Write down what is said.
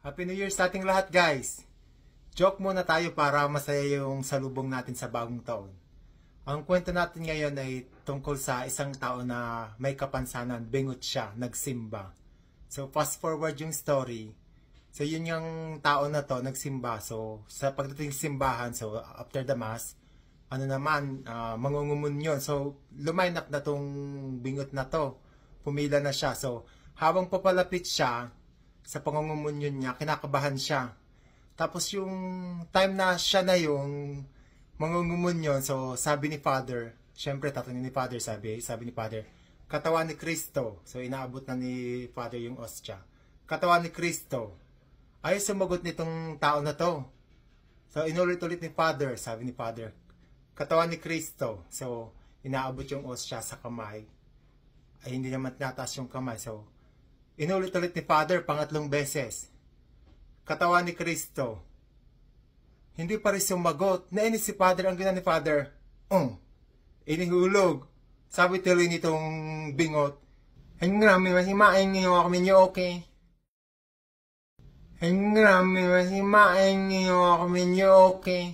Happy New Year sa ating lahat, guys! Joke muna tayo para masaya yung salubong natin sa bagong taon. Ang kwento natin ngayon ay tungkol sa isang tao na may kapansanan, bingot siya, nagsimba. So, fast forward yung story. So, yun yung tao na to, nagsimba. So, sa pagdating simbahan, so, after the mass, mangungumun yun. So, lumain up na tong bingot na to. Pumila na siya. So, habang papalapit siya, sa pangungumunyon niya, kinakabahan siya. Tapos yung time na siya na yung mangungumunyon, so sabi ni Father, syempre tatanungin ni Father, sabi ni Father, katawan ni Kristo. So inaabot na ni Father yung ostya. Katawan ni Kristo. Ay sumagot nitong tao na to. So inulit-ulit ni Father, sabi ni Father, katawan ni Kristo. So inaabot yung ostya sa kamay. Ay hindi naman tinataas yung kamay. So inulit-ulit ni Father pangatlong beses. Katawan ni Kristo. Hindi pa rin sumagot. Nainis si Father. Ang gina ni Father, inihulog. Sabi tuloy nitong bingot, Hengrami masimain niyo ako minyo okay. Hengrami masimain niyo ako minyo okay.